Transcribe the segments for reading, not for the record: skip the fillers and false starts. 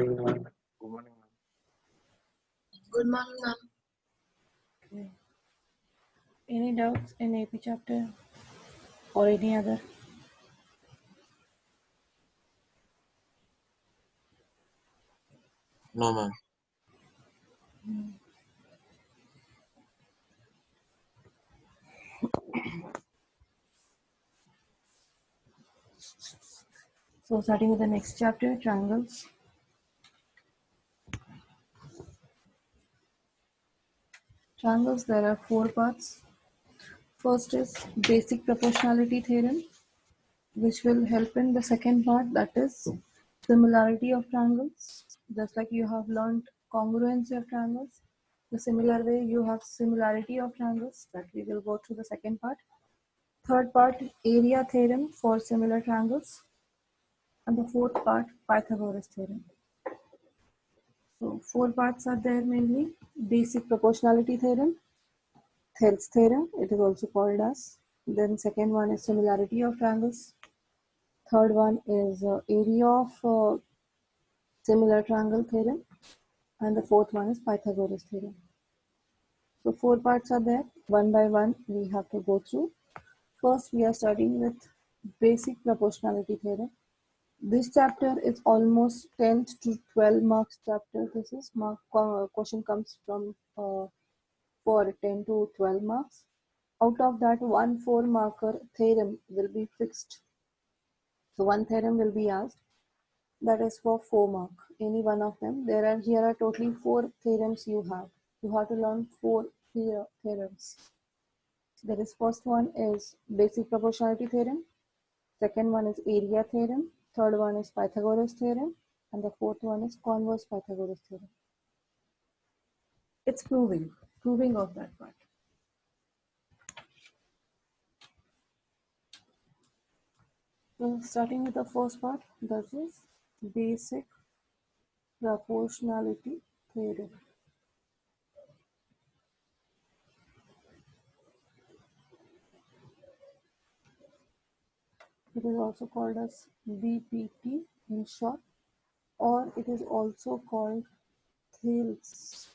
morning, ma'am. Good morning, ma'am. Good morning, ma'am. Okay. Any doubts in AP chapter or any other? No, ma'am. So starting with the next chapter, triangles. Triangles, there are 4 parts. First is basic proportionality theorem, which will help in the second part, that is similarity of triangles. Just like you have learned congruency of triangles, the similar way you have similarity of triangles, that we will go through the second part. Third part, area theorem for similar triangles. And the fourth part, Pythagoras theorem. So 4 parts are there mainly. Basic proportionality theorem, Thales theorem, it is also called as. Then second one is similarity of triangles. Third one is area of similar triangle theorem. And the fourth one is Pythagoras theorem. So 4 parts are there. One by one we have to go through. First we are starting with basic proportionality theorem. This chapter is almost 10 to 12 marks chapter. This is question comes from for 10 to 12 marks. Out of that, one 4-marker theorem will be fixed. So one theorem will be asked, that is for 4 mark. Any one of them. Here are totally 4 theorems you have. You have to learn 4 theorems. That is, first one is basic proportionality theorem. Second one is area theorem. Third one is Pythagoras theorem. And the fourth one is converse Pythagoras theorem. It's proving of that part. So starting with the first part, that is basic proportionality theorem. It is also called as BPT in short, or it is also called Thales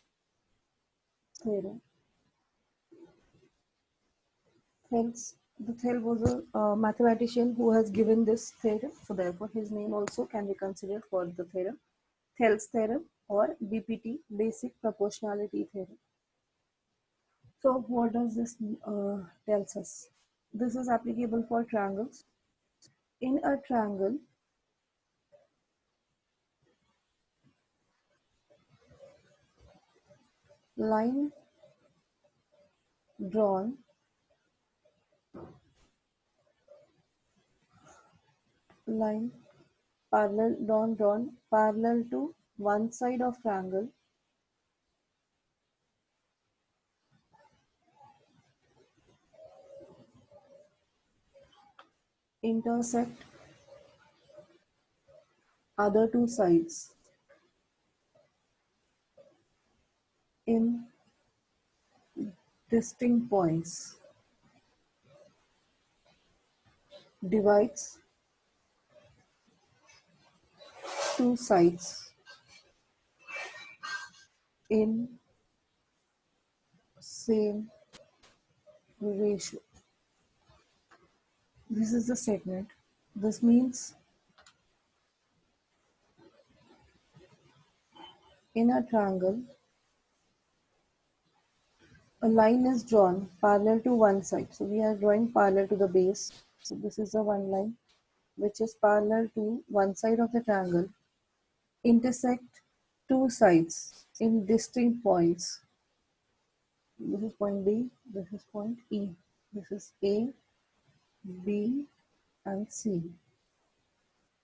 theorem. Thales was a mathematician who has given this theorem, so therefore his name also can be considered for the theorem. Thales theorem or BPT, basic proportionality theorem. So what does this tells us? This is applicable for triangles. In a triangle, line drawn line drawn parallel to one side of triangle intersect other 2 sides in distinct points, divides 2 sides in same ratio. This is the statement. This means in a triangle, a line is drawn parallel to one side. So we are drawing parallel to the base. So this is the one line which is parallel to one side of the triangle, intersect 2 sides in distinct points. This is point B, this is point E. This is A, B, and C.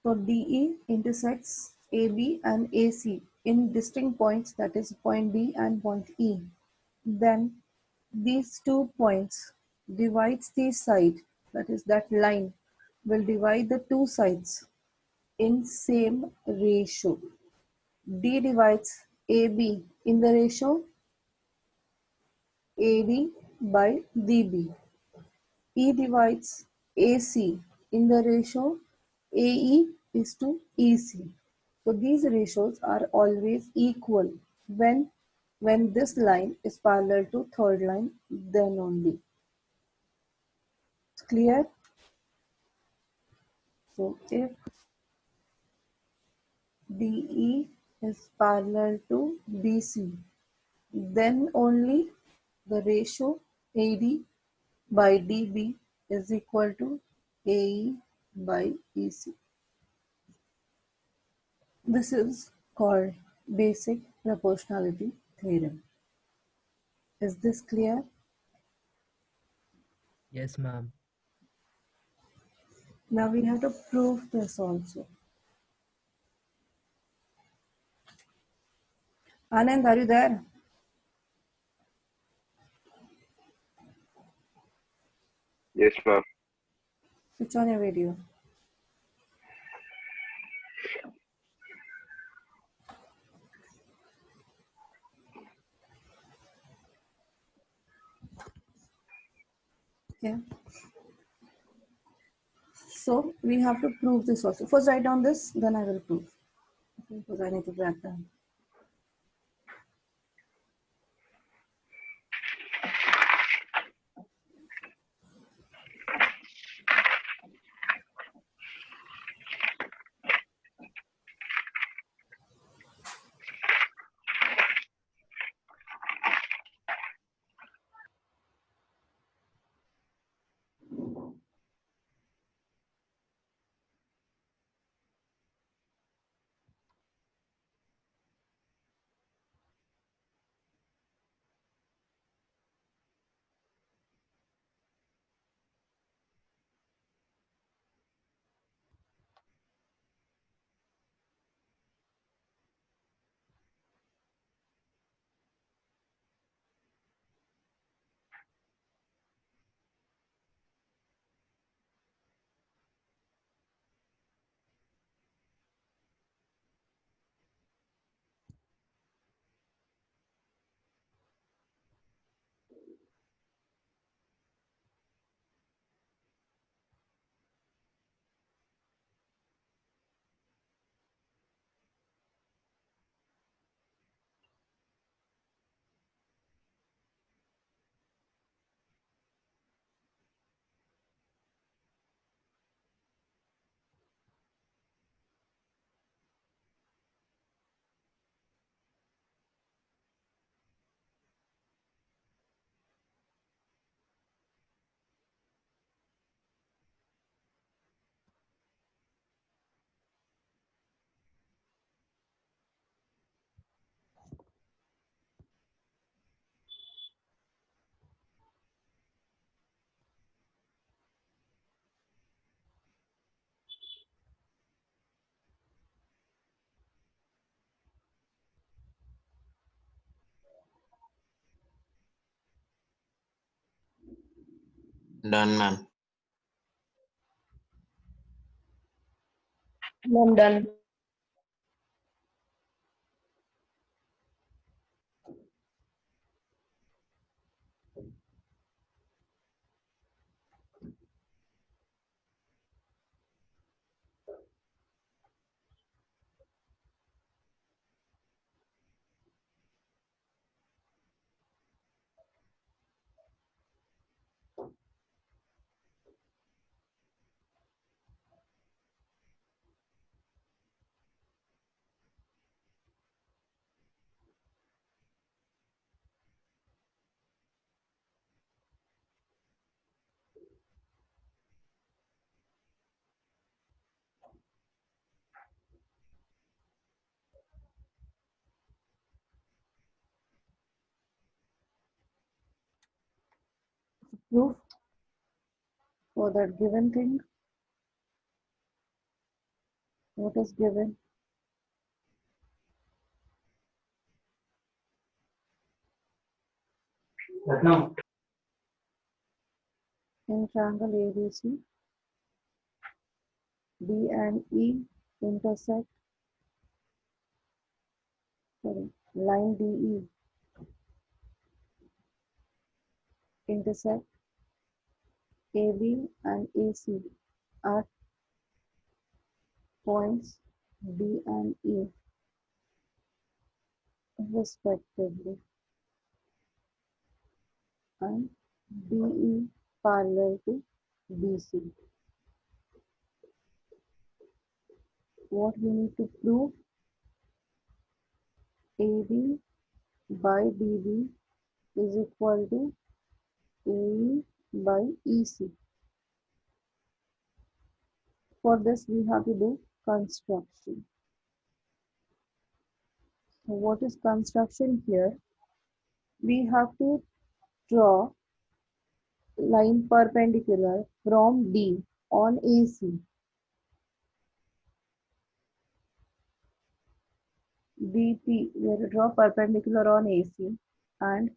So DE intersects AB and AC in distinct points, that is point B and point E. Then these 2 points divides the side, that is that line will divide the 2 sides in same ratio. D divides AB in the ratio AD by DB. E divides AC in the ratio AE is to EC. So these ratios are always equal when this line is parallel to third line, then only. It's clear? So if DE is parallel to BC, then only the ratio AD by DB is equal to AE by EC. This is called basic proportionality theorem. Is this clear? Yes, ma'am. Now we have to prove this also. Anand, are you there? Yes, ma'am. Switch on your video. Okay. So we have to prove this also. First write down this, then I will prove. Okay, because I need to write down. Done, ma'am. Ma'am, done. Proof for that given thing. What is given? In triangle ABC, D and E intersect. Sorry, line DE intersect AB and AC at points D and E respectively, and BE parallel to BC. What we need to prove? AD by DB is equal to AE by EC. For this, we have to do construction. So what is construction here? We have to draw line perpendicular from D on AC. DP, we have to draw perpendicular on AC, and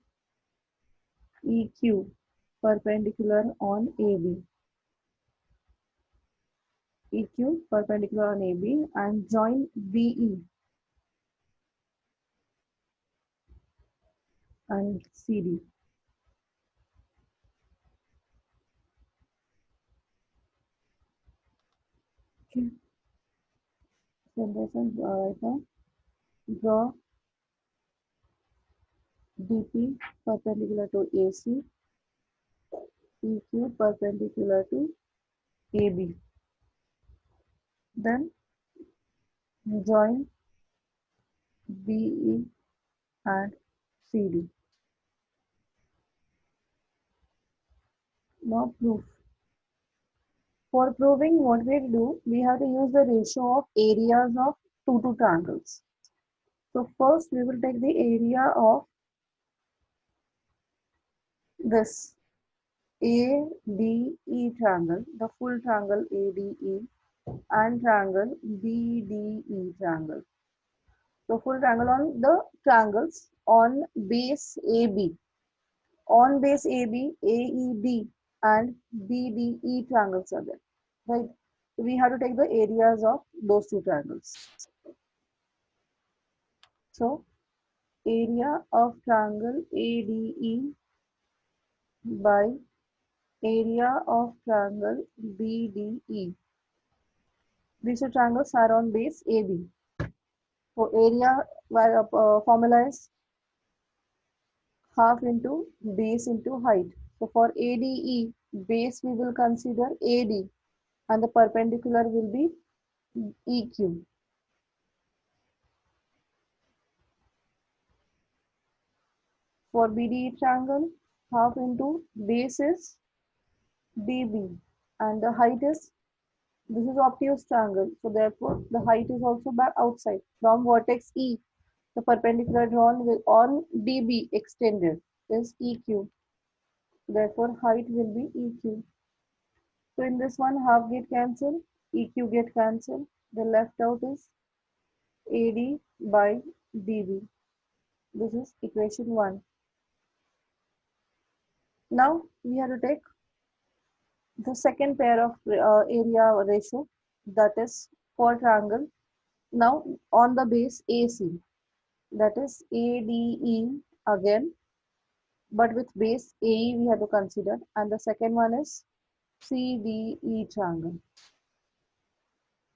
EQ perpendicular on AB. EQ perpendicular on AB, and join BE and CD. Okay. So this is right now. Draw DP perpendicular to AC, EQ perpendicular to AB. Then join BE and CD. Now proof. For proving what we do, we have to use the ratio of areas of two triangles. So first we will take the area of this ADE triangle, the full triangle ADE, and triangle BDE triangle. So full triangle on the triangles on base AB. On base AB, AED and BDE triangles are there, right? So we have to take the areas of those two triangles. So area of triangle ADE by area of triangle BDE. These two triangles are on base AB. So area formula is half into base into height. So for ADE, base we will consider AD and the perpendicular will be EQ. For BDE triangle, half into base is DB and the height is, this is obtuse triangle. So therefore the height is also back outside. From vertex E, the perpendicular drawn will on DB extended is EQ. Therefore height will be EQ. So in this one, half get cancelled, EQ get cancelled. The left out is AD by DB. This is equation 1. Now we have to take the second pair of area ratio, that is for triangle. Now on the base AC, that is ADE again, but with base AE we have to consider, and the second one is CDE triangle.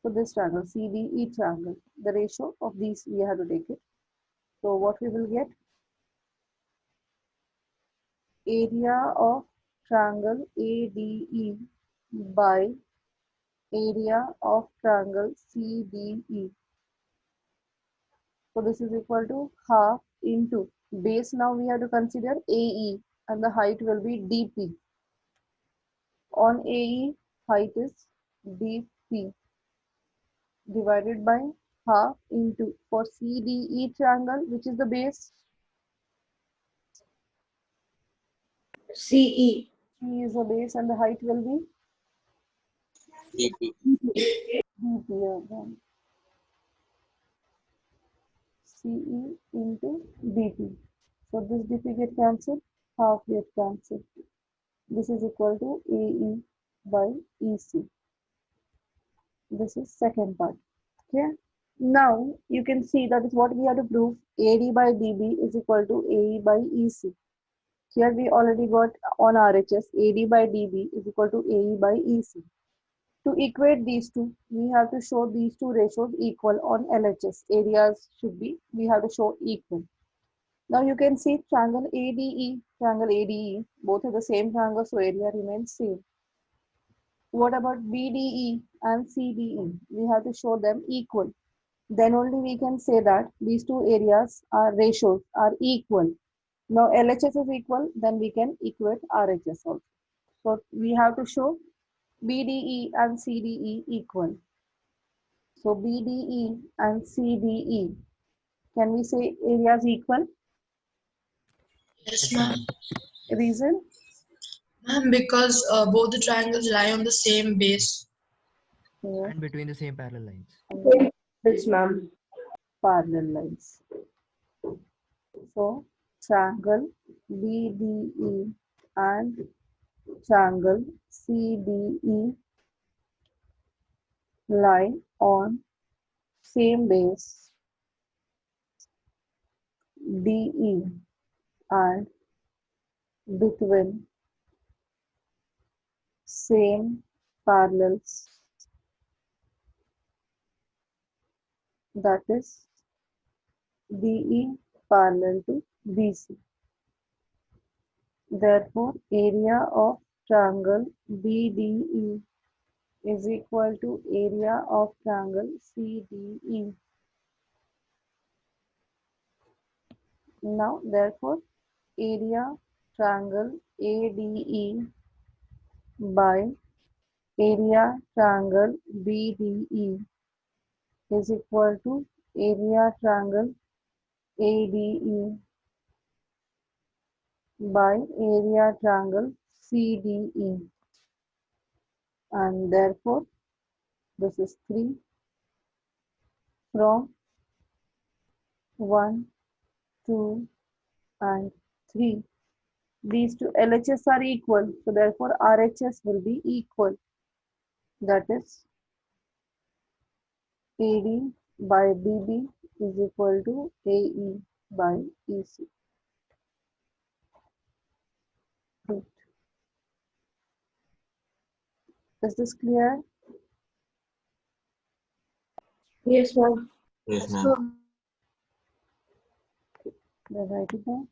So this triangle, CDE triangle, the ratio of these we have to take it. So what we will get? Area of triangle ADE by area of triangle CDE. So this is equal to half into base. Now we have to consider AE and the height will be DP. On AE, height is DP divided by half into, for CDE triangle, which is the base? CE. C is the base and the height will be DP. DP again. CE into DP. So this DP get cancelled, half get cancelled. This is equal to AE by EC. This is second part. Okay. Now you can see that is what we have to prove. AD by DB is equal to AE by EC. Here we already got on RHS AD by DB is equal to AE by EC. To equate these two, we have to show these two ratios equal on LHS. Areas should be, we have to show equal. Now you can see triangle ADE, both are the same triangle, so area remains same. What about BDE and CDE? We have to show them equal. Then only we can say that these two areas are ratios are equal. Now LHS is equal, then we can equate RHS also. So we have to show BDE and CDE equal. So BDE and CDE, can we say areas equal? Yes, ma'am. Reason? Ma'am, because both the triangles lie on the same base. Yes, And between the same parallel lines. Yes, ma'am. parallel lines. So triangle BDE and triangle CDE lie on same base DE and between same parallels, that is DE parallel to BC. Therefore, area of triangle BDE is equal to area of triangle CDE. Now, therefore, area triangle ADE by area triangle BDE is equal to area triangle ADE by area triangle CDE, and therefore this is 3 from 1, 2 and 3. These two LHS are equal, so therefore RHS will be equal, that is AD by BB is equal to AE by EC. Good. Is this clear? Yes, ma'am. Yes, ma'am. So, Then write it down.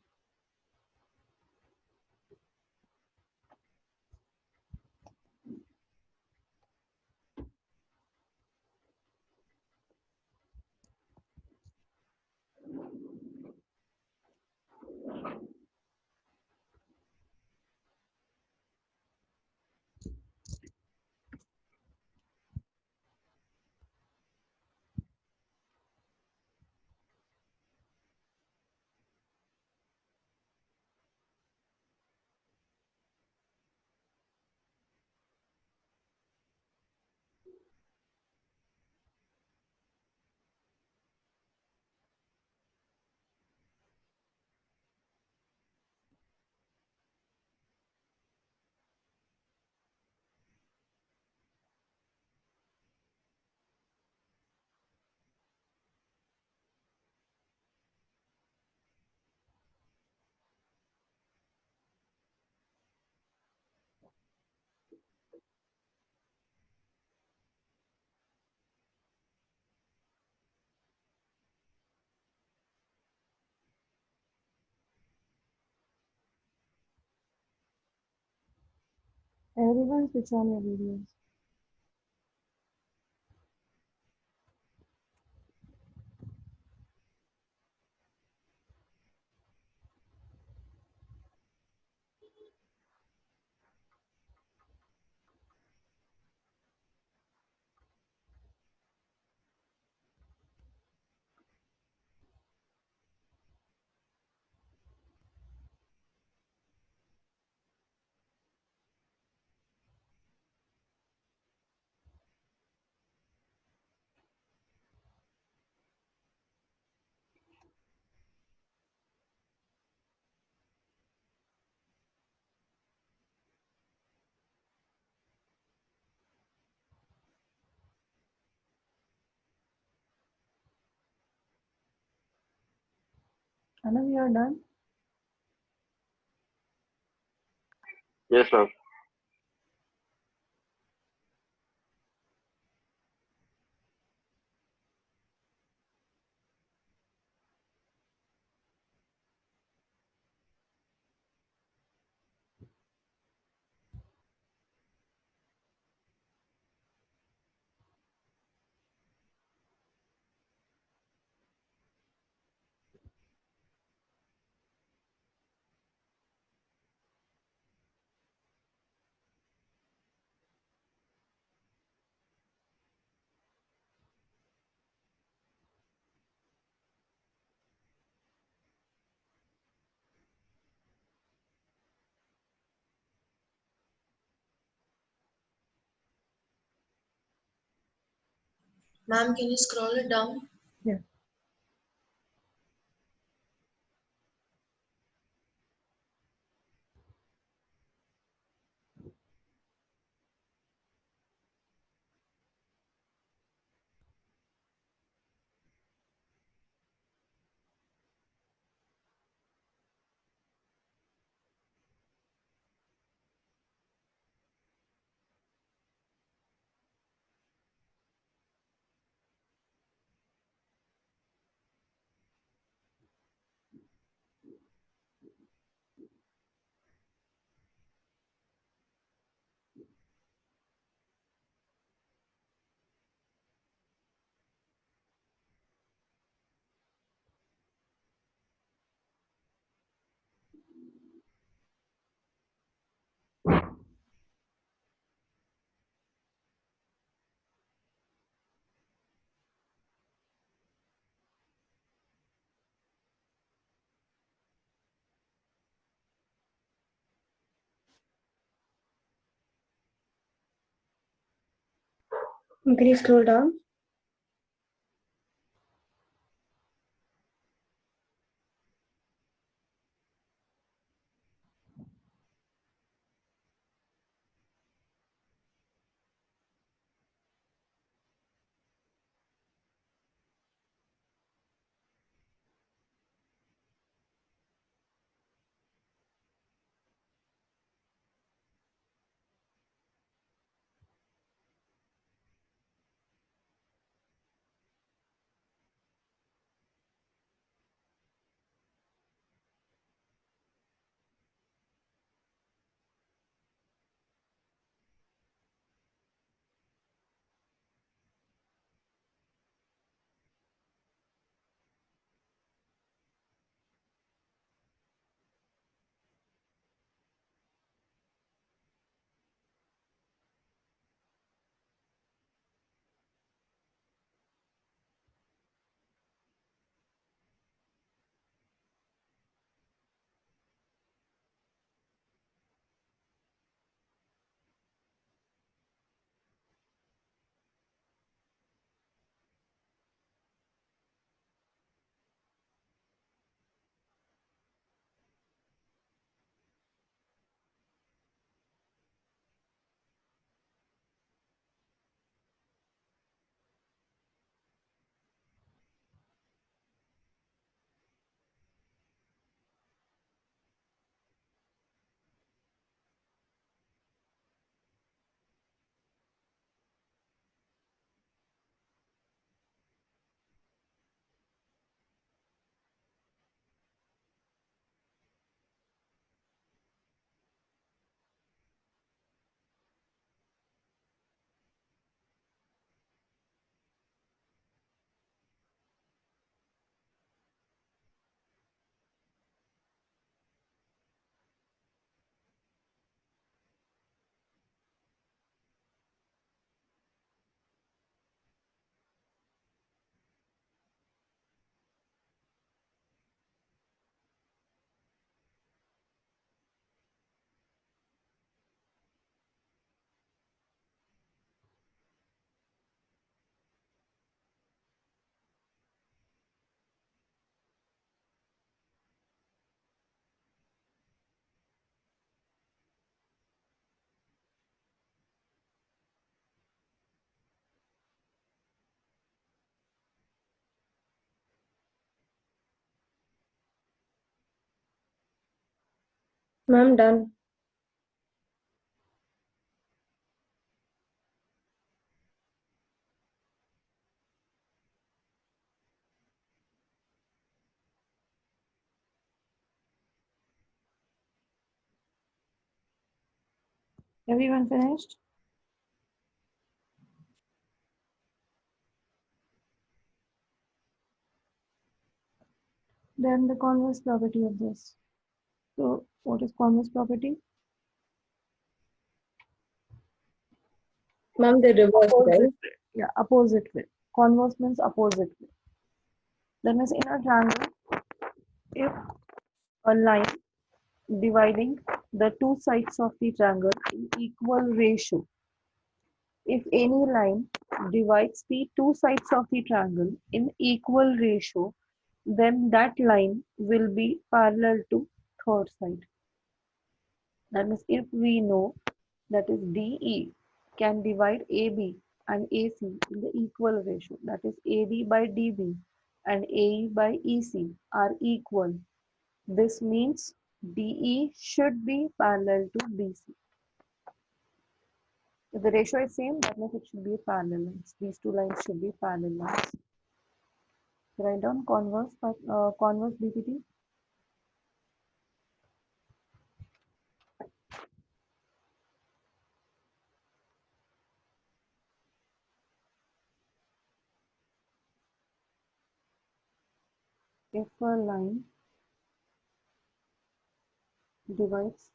Everyone switch on your videos. I know you are done. Yes, ma'am. Ma'am, can you scroll it down? Yeah. Can you scroll down? Ma'am, done. Everyone finished? Then the converse property of this. So what is converse property? Ma'am, the reverse, right? Opposite way. Yeah, opposite way. Converse means opposite way. That means in a triangle, if a line dividing the two sides of the triangle in equal ratio If any line divides the two sides of the triangle in equal ratio, then that line will be parallel to third side. That means if we know that is DE can divide AB and AC in the equal ratio, that is AD by DB and AE by EC are equal. This means DE should be parallel to BC. If the ratio is same, that means it should be a parallel lines. These two lines should be parallel lines. Write down converse BPT. If a line divides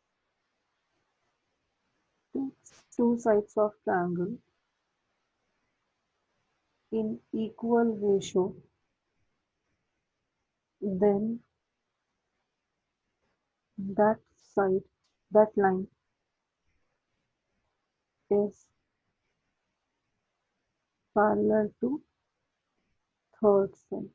two sides of triangle in equal ratio, then that side, that line is parallel to third side.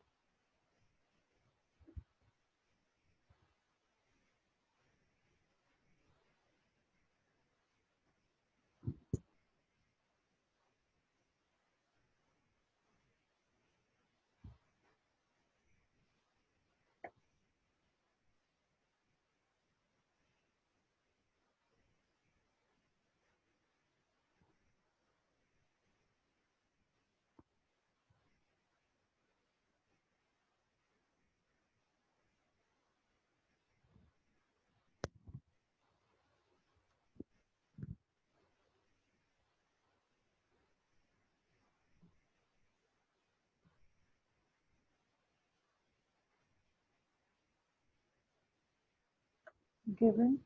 Given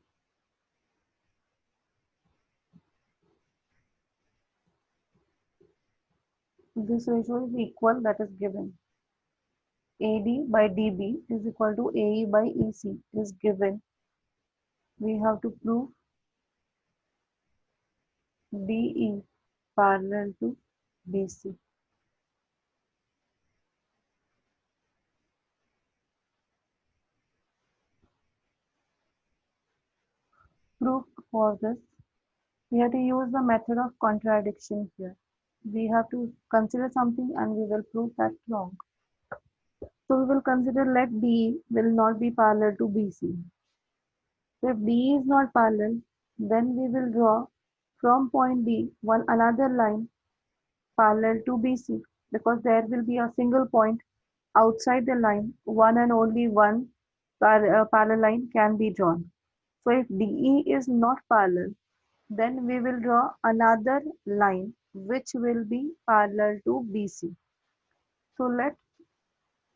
this ratio is equal, that is given. AD by DB is equal to AE by EC is given. We have to prove DE parallel to BC. Proof for this, we have to use the method of contradiction here. We have to consider something and we will prove that wrong. So we will consider let DE will not be parallel to BC. So if DE is not parallel, then we will draw from point D one another line parallel to BC, because there will be a single point outside the line, one and only one parallel line can be drawn. So if DE is not parallel, then we will draw another line which will be parallel to BC. So let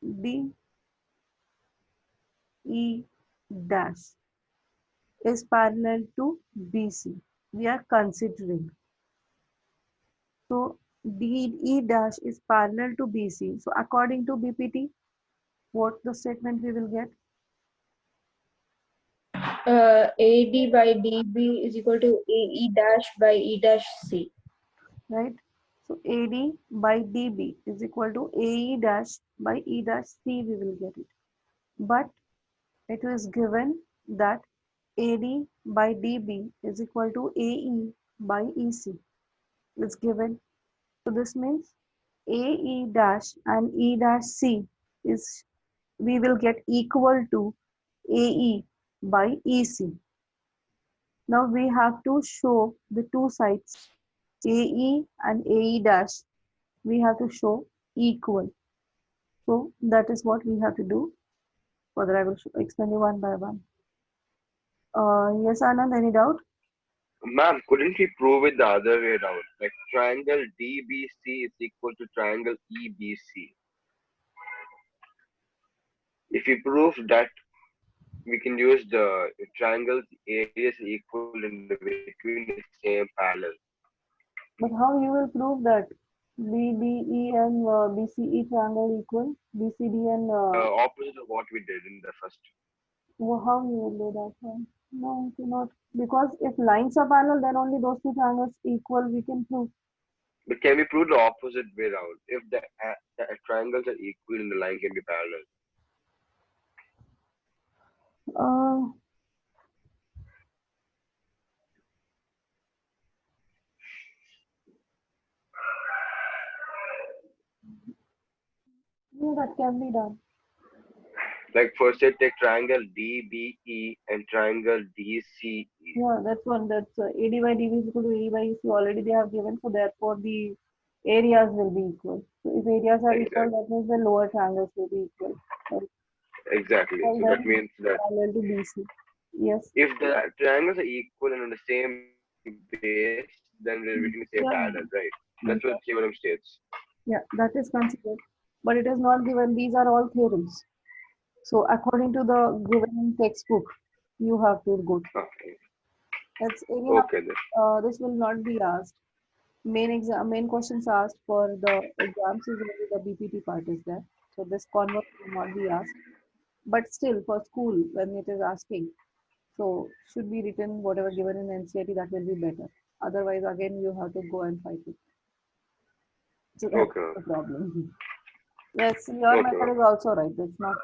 DE dash is parallel to BC. We are considering. So DE dash is parallel to BC. So according to BPT, what the statement we will get? AD by DB is equal to AE dash by E dash C. Right? So AD by DB is equal to AE dash by E dash C, we will get it. But it is given that AD by DB is equal to AE by EC. It's given. So this means AE dash and E dash C is, we will get equal to AE by EC. Now we have to show the two sides AE and AE dash, we have to show equal. So that is what we have to do. Further I will explain you one by one. Yes, Anand, any doubt? Ma'am, couldn't we prove it the other way around? Like triangle DBC is equal to triangle EBC. If we prove that, we can use the triangles areas equal in between the same parallel. But how you will prove that BDE and BCE triangle equal? BCD and Opposite of what we did in the first. how you will do that one? No, you cannot. Because if lines are parallel, then only those two triangles equal we can prove. But can we prove the opposite way around? If the triangles are equal and the line can be parallel. Uh, yeah, that can be done. Like first I take triangle DBE and triangle DCE. Yeah, that's one. That's AD by DB is equal to AE by EC. Already they have given, so therefore the areas will be equal. So if areas are equal, Exactly. that means the lower triangles will be equal. Right? Exactly. And So that then means that parallel to BC. Yes. if the triangles are equal and on the same base, then we can say parallel, right? Yeah. That's what Yes. theorem states. Yeah, that is considered. But it is not given. These are all theorems. So according to the given textbook, you have to go through. Okay. That's anyhow. Okay then. This will not be asked. Main questions asked for the exams is only the BPT part is there. So this convert will not be asked. But still, for school, when it is asking, so should be written whatever given in NCERT, that will be better. Otherwise, again, you have to go and fight it. So that's Okay. the problem. Yes, your Okay, method ma'am. is also right. That's not.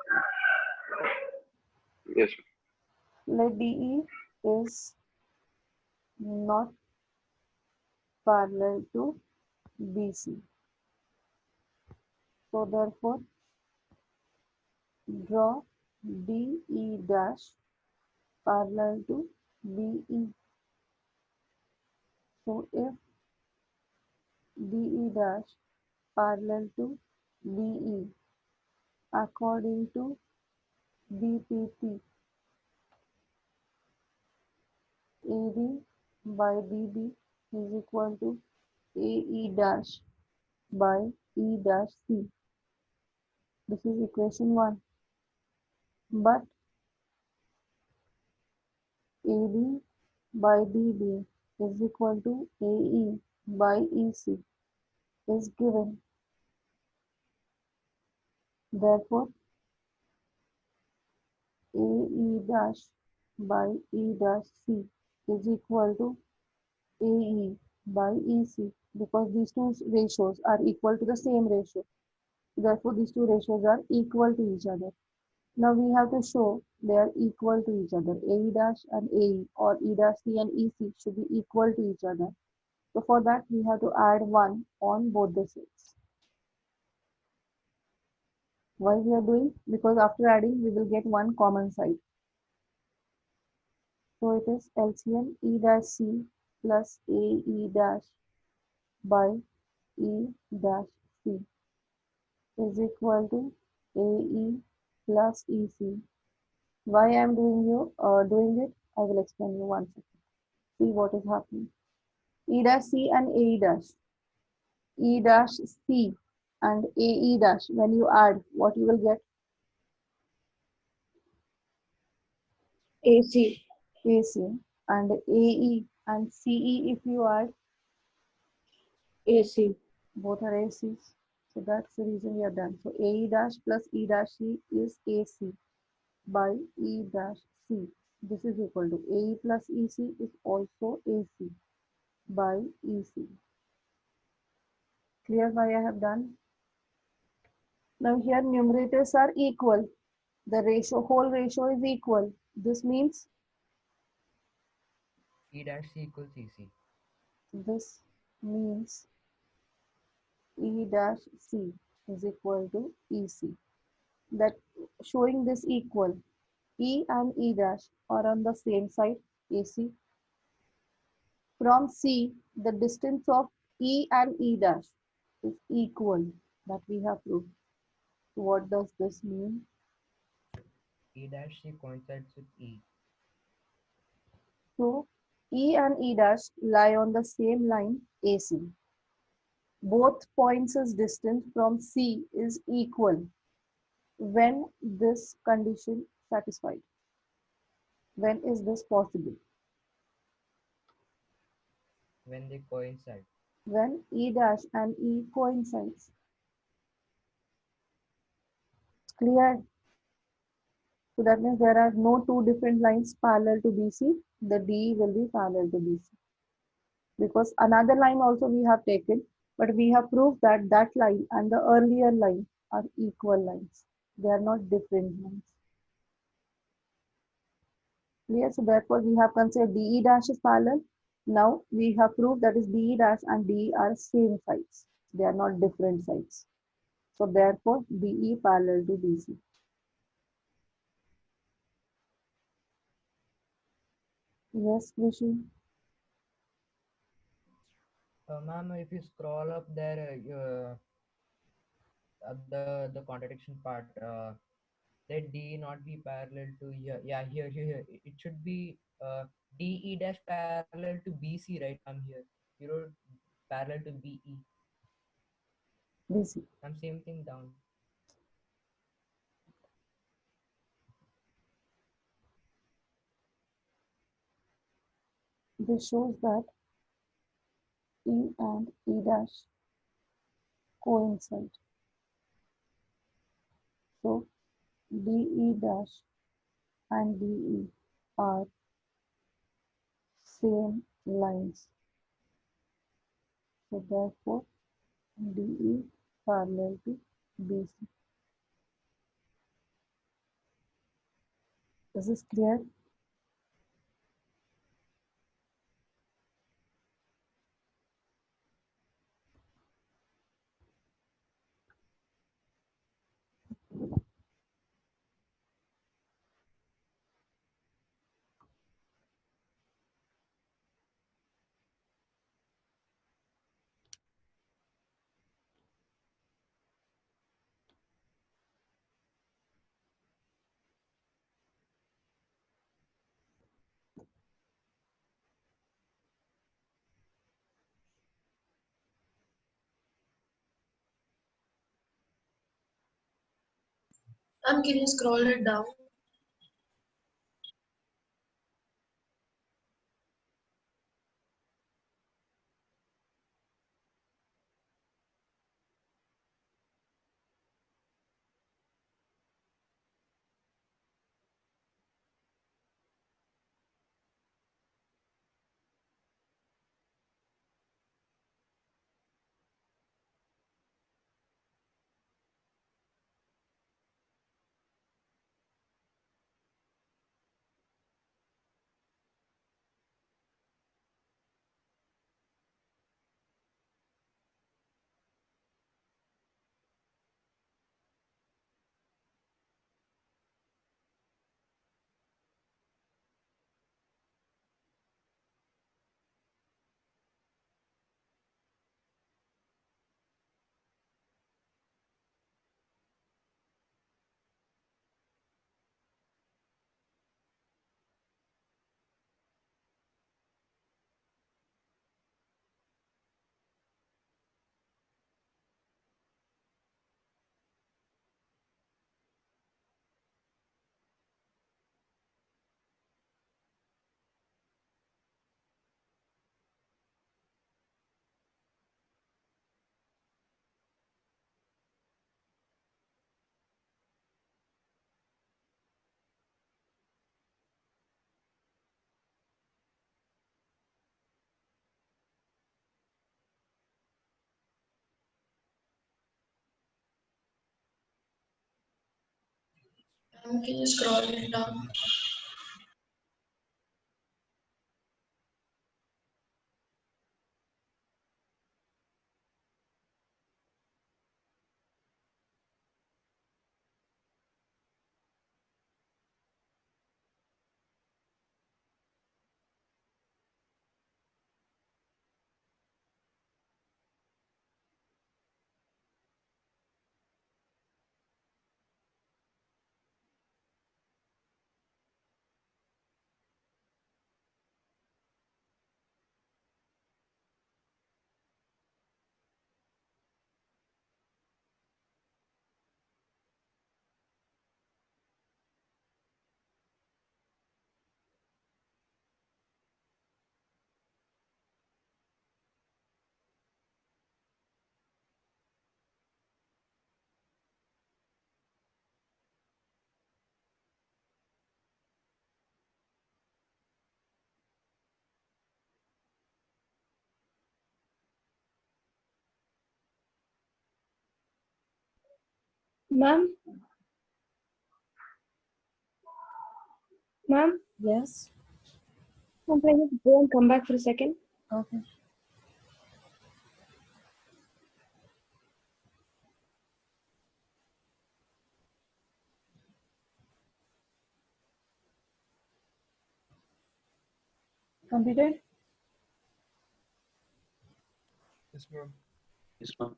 Yes. Let DE is not parallel to BC. So therefore, draw DE dash parallel to BE. So if DE dash parallel to BE according to BPT, AD by DB is equal to AE dash by E dash C. This is equation 1. But AD by DB is equal to AE by EC is given. Therefore, AE dash by E dash C is equal to AE by EC because these two ratios are equal to the same ratio. Therefore, these two ratios are equal to each other. Now we have to show they are equal to each other. AE dash and AE or E dash C and EC should be equal to each other. So for that, we have to add 1 on both the sides. Why we are doing? Because after adding, we will get one common side. So it is LCM E dash C plus AE dash by E dash C is equal to AE plus EC. Why I am doing it? I will explain you one second. See what is happening. E dash C and AE dash. E dash C and AE dash. When you add, what you will get? AC. AC. And AE and CE if you add, AC. both are ACs. So that's the reason we are done. So AE dash plus E dash C is AC by E dash C. This is equal to AE plus EC is also AC by EC. Clear why I have done? Now here numerators are equal. The whole ratio is equal. This means E dash C equals EC. this means E dash C is equal to EC. That showing this equal, E and E dash are on the same side, AC. From C, the distance of E and E dash is equal. That we have proved. So what does this mean? E dash C coincides with E. So E and E dash lie on the same line, AC. Both points' distance from C is equal when this condition satisfied. When is this possible? When they coincide. When E dash and E coincides. Clear? So that means there are no two different lines parallel to BC. The D will be parallel to BC. Because another line also we have taken, But we have proved that that line and the earlier line are equal lines. They are not different lines. Clear? So therefore, we have considered DE dash is parallel. Now we have proved that is DE dash and DE are same sides. They are not different sides. So therefore, DE parallel to BC. Yes, Rishi. Ma'am, if you scroll up there, the contradiction part, let D not be parallel to here. Yeah, here. It should be DE dash parallel to BC, right, ma'am? Here, you wrote parallel to BE. BC. Ma'am, same thing down. This shows that E and E dash coincide. So DE dash and DE are same lines. So therefore, DE parallel to BC. Is this clear? Can you scroll it down? Can you scroll it down? Ma'am, ma'am, Yes. can I just go and come back for a second? Okay. Completed? Yes, ma'am. Yes, ma'am.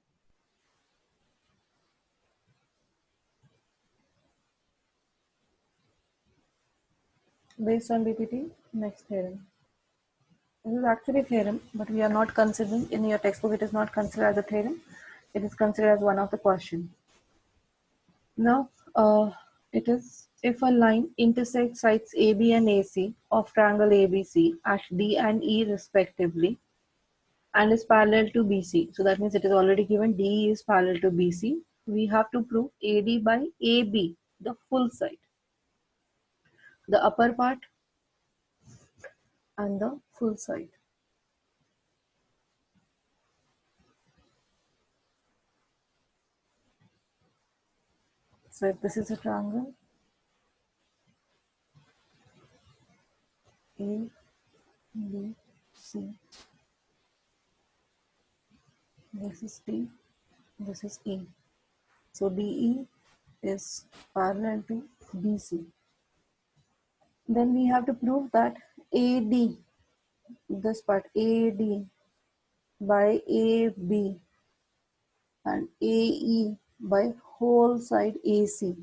Based on BPT, next theorem. This is actually a theorem, but we are not considering in your textbook. It is not considered as a theorem. It is considered as one of the question. Now, it is if a line intersects sides AB and AC of triangle ABC at D and E respectively, and is parallel to BC. So that means it is already given D is parallel to BC. We have to prove AD by AB, the full side, the upper part and the full side. So if this is a triangle, A, B, C, this is D, this is E. So DE is parallel to BC. Then we have to prove that AD, this part AD by AB and AE by whole side AC.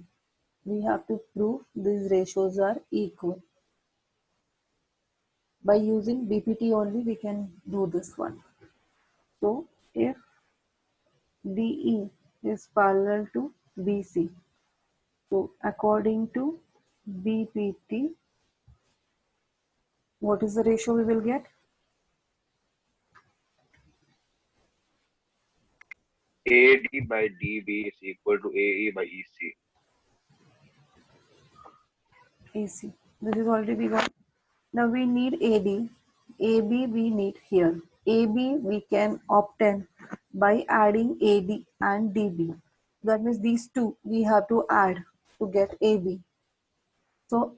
We have to prove these ratios are equal. By using BPT only we can do this one. So if DE is parallel to BC, so according to BPT, what is the ratio we will get? AD by DB is equal to AE by EC. AC. This is already we got. Now we need AD. AB we need here. AB we can obtain by adding AD and DB. That means these two we have to add to get AB. So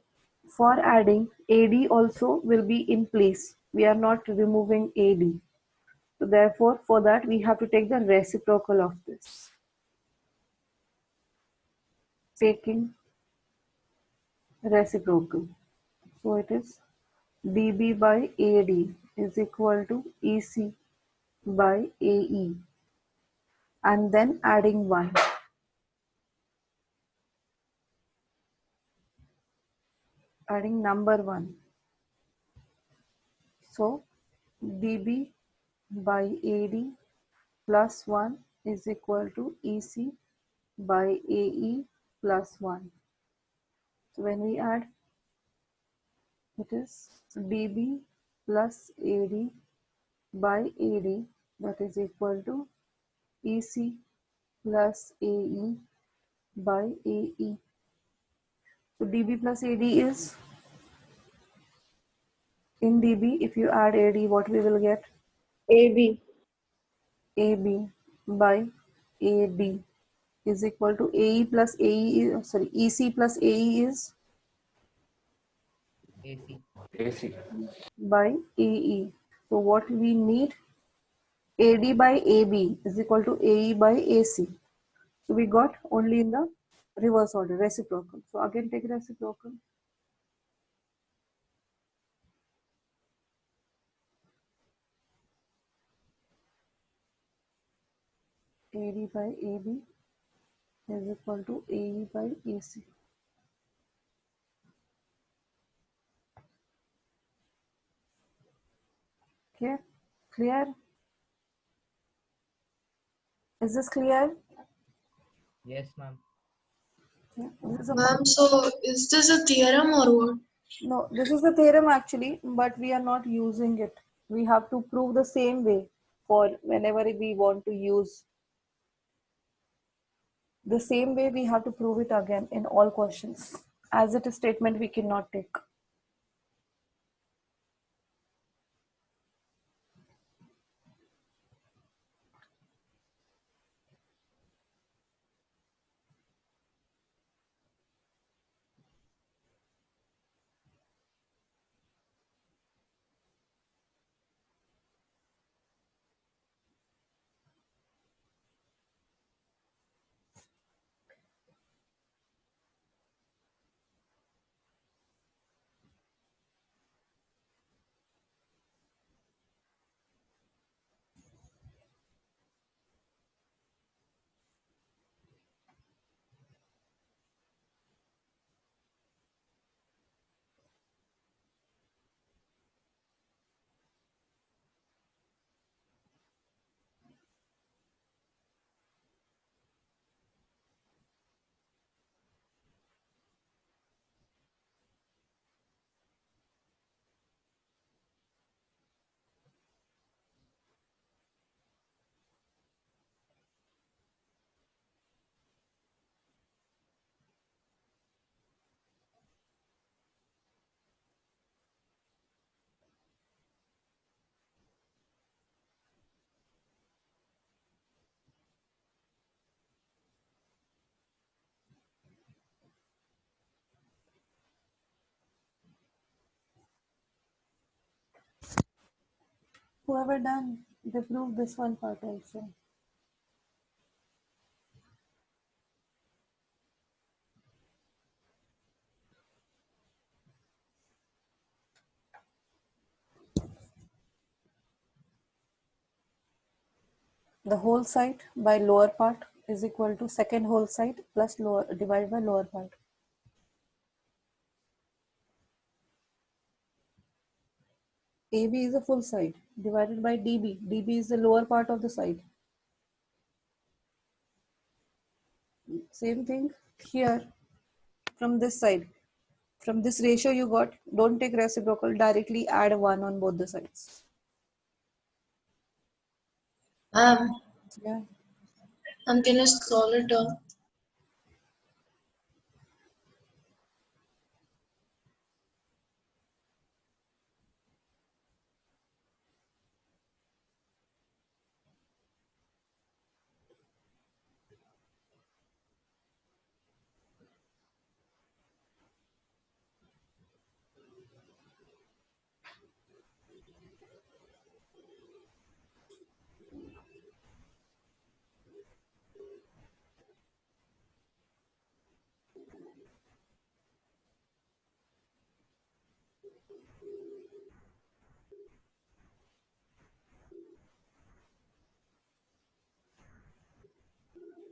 for adding, AD also will be in place. We are not removing AD. So therefore, for that we have to take the reciprocal of this. Taking reciprocal. So it is dB by AD is equal to EC by AE, and then adding 1. Adding number 1. So dB by AD plus 1 is equal to EC by AE plus 1. So when we add, it is dB plus AD by AD, that is equal to EC plus AE by AE. So dB plus AD is, in dB, if you add AD, what we will get? AB. AB by AD is equal to AE plus AE, sorry, EC plus AE is AC. AC. by AE. So what we need, AD by AB is equal to AE by AC. So we got only in the reverse order, reciprocal. So again take reciprocal. AD by AB is equal to AE by AC. Okay, clear? Is this clear? Yes, ma'am. Yeah. This is a Ma'am, so is this a theorem or what? No, this is the theorem actually, but we are not using it. We have to prove the same way for whenever we want to use. The same way we have to prove it again in all questions. As it is statement, we cannot take. Whoever done, they proved this one part also. The whole side by lower part is equal to second whole side plus lower divided by lower part. AB is a full side divided by DB. DB is the lower part of the side. Same thing here from this side. From this ratio you got, don't take reciprocal, directly add 1 on both the sides. Um, Yeah. can you scroll it down?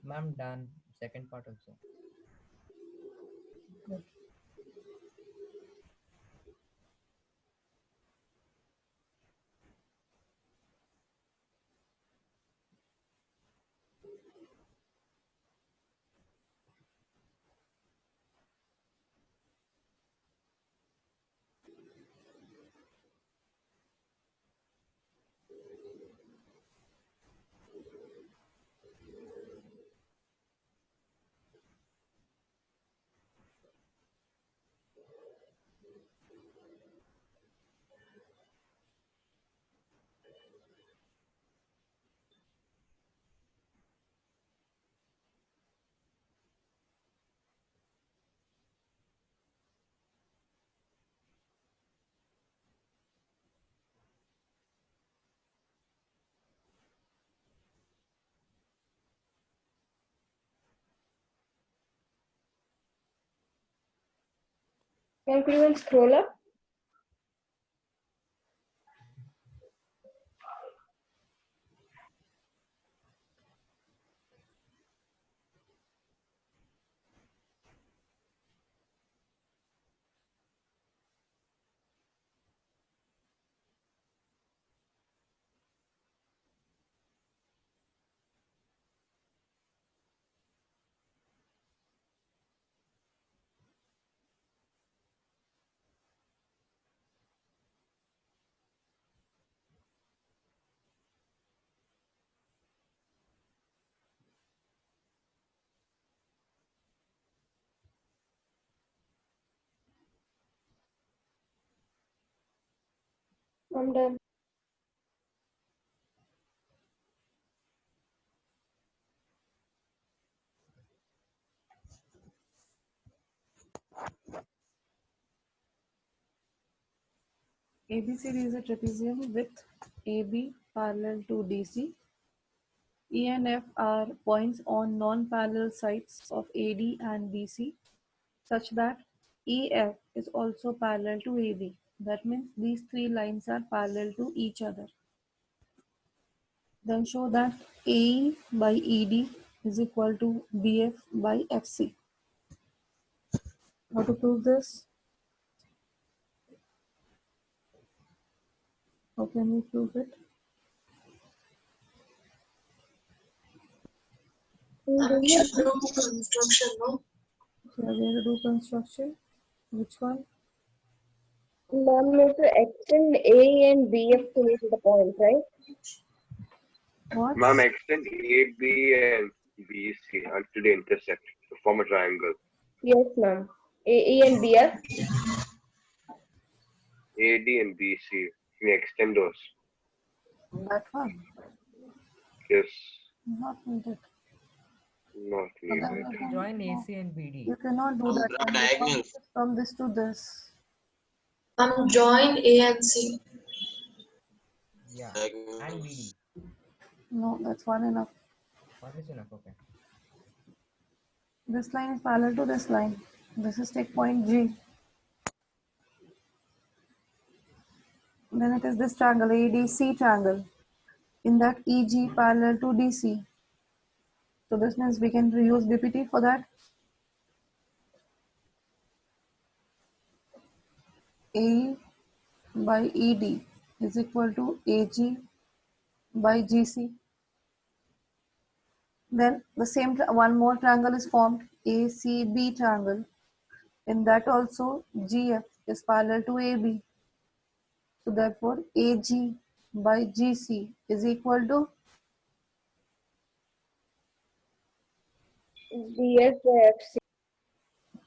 Ma'am, done. Second part also. Good. Can everyone scroll up? I'm done. ABCD is a trapezium with AB parallel to DC. E and F are points on non-parallel sides of AD and BC such that EF is also parallel to AB. That means these three lines are parallel to each other. Then show that AE by ED is equal to BF by FC. How to prove this? How can we prove it? We should do construction, no? So we have to do construction. Which one? Ma'am, we have to extend A and BF to meet the point, right? What? Ma'am, extend AB and BC until they intersect to form a triangle. Yes, ma'am. AE and BF. AD and BC. We extend those. That one. Yes, Not needed. not needed. Join AC and BD. You cannot do that. Draw diagonals. From this to this. Join A and C. Yeah, and BD. Diagonals. No, that's one enough. One is enough. Okay. This line is parallel to this line. This is take point G. Then it is this triangle, ADC triangle. In that EG parallel to DC. So this means we can use BPT for that. AE by ED is equal to AG by GC. Then the same one more triangle is formed, ACB triangle. In that also GF is parallel to AB. So therefore AG by GC is equal to BF by FC.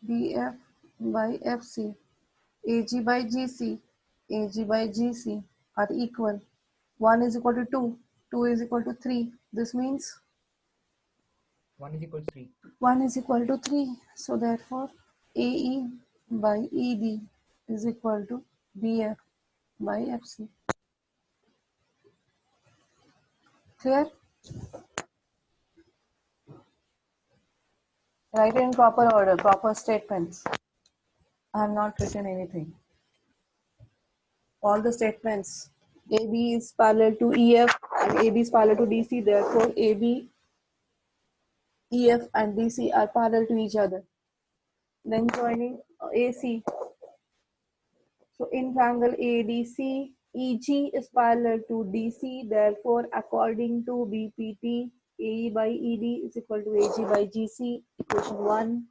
BF by FC. AG by GC, AG by GC are equal. 1 is equal to 2, 2 is equal to 3. This means 1 is equals 3. 1 is equal to 3. So therefore AE by ED is equal to BF by FC. Clear? Write in proper order, proper statements. I have not written anything. All the statements. AB is parallel to EF and AB is parallel to DC. Therefore, AB, EF and DC are parallel to each other. Then joining AC. So in triangle ADC, EG is parallel to DC. Therefore, according to BPT, AE by ED is equal to AG by GC. Equation 1.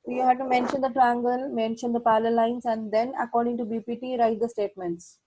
So you have to mention the triangle, mention the parallel lines, and then according to BPT, write the statements.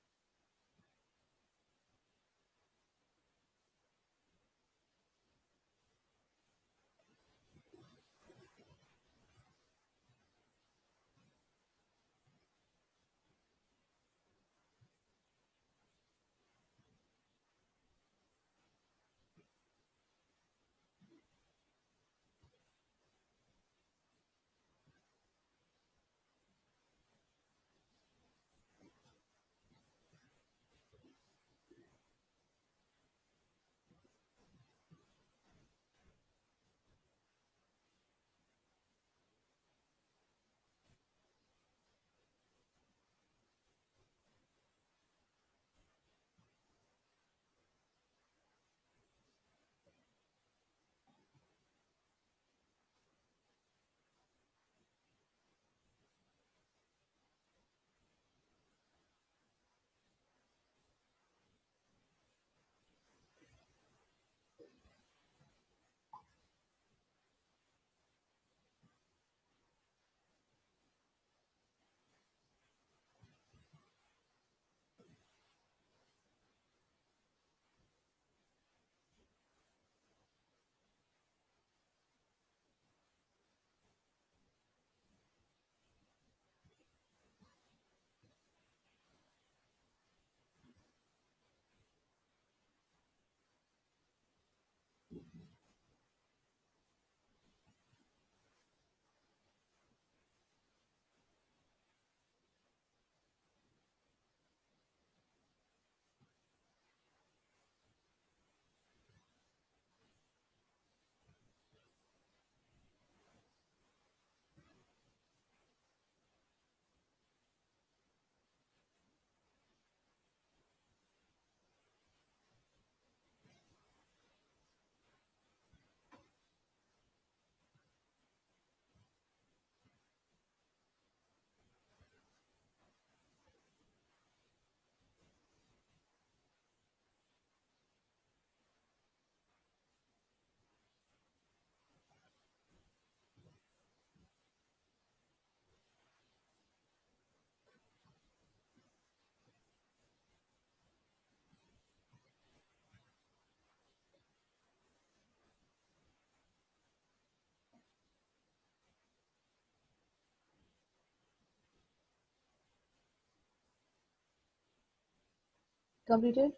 Completed?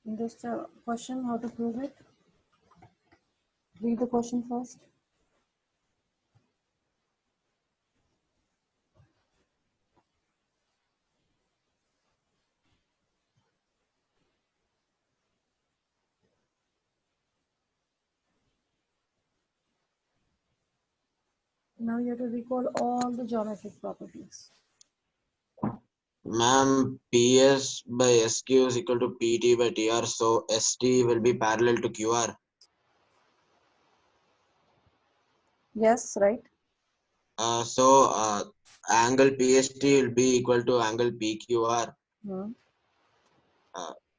In this question, how to prove it? Read the question first. Now you have to recall all the geometric properties. Ma'am, PS by SQ is equal to PT by TR. So ST will be parallel to QR. Yes, right? So angle PST will be equal to angle PQR. Hmm.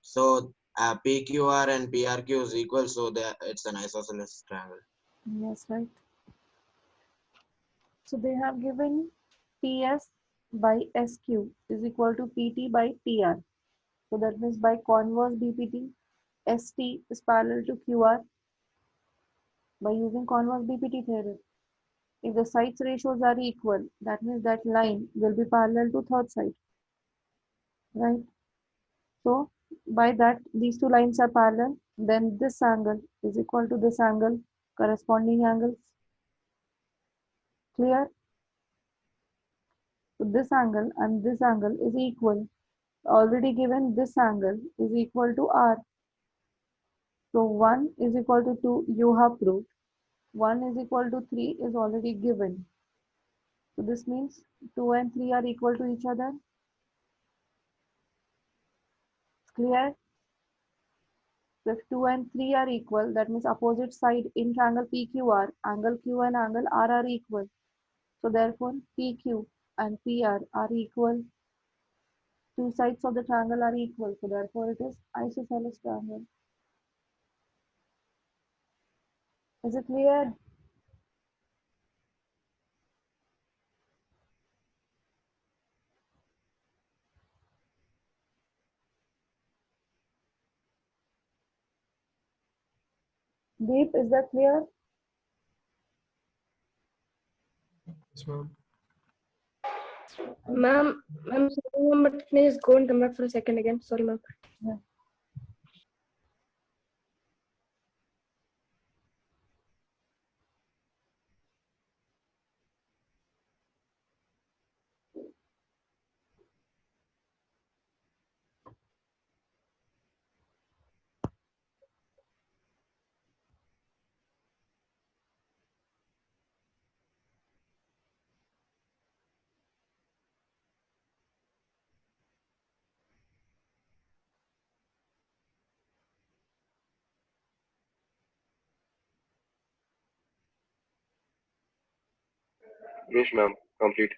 So PQR and PRQ is equal, so it's an isosceles triangle. Yes, right. So they have given PS by SQ is equal to PT by TR. So that means by converse BPT, ST is parallel to QR by using converse BPT theorem. If the sides ratios are equal, that means that line will be parallel to third side, right? So by that, these two lines are parallel, then this angle is equal to this angle, corresponding angles. Clear? So this angle and this angle is equal. Already given this angle is equal to R. So 1 is equal to 2, you have proved. 1 is equal to 3 is already given. So this means 2 and 3 are equal to each other. Clear? So if 2 and 3 are equal, that means opposite side in triangle PQR, angle Q and angle R are equal. So therefore PQ and PR are equal. Two sides of the triangle are equal. So therefore it is isosceles triangle. Is it clear? Deep, is that clear? Yes, ma'am. Ma'am, sorry, ma'am, but can I just go and come back for a second again? Sorry, ma'am. Yeah. Yes, ma'am. Complete.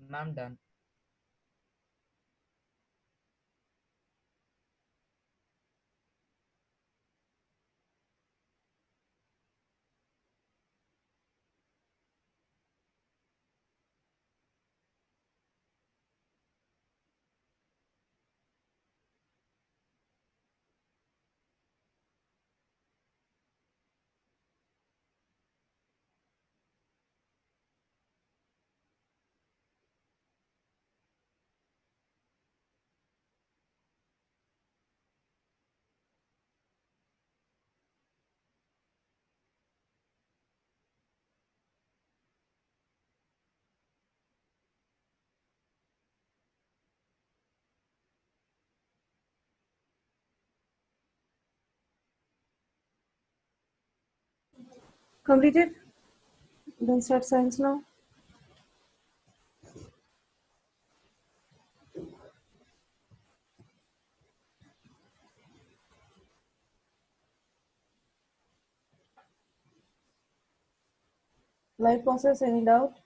Ma'am, done. Completed? Then start science now. Live process, any doubt?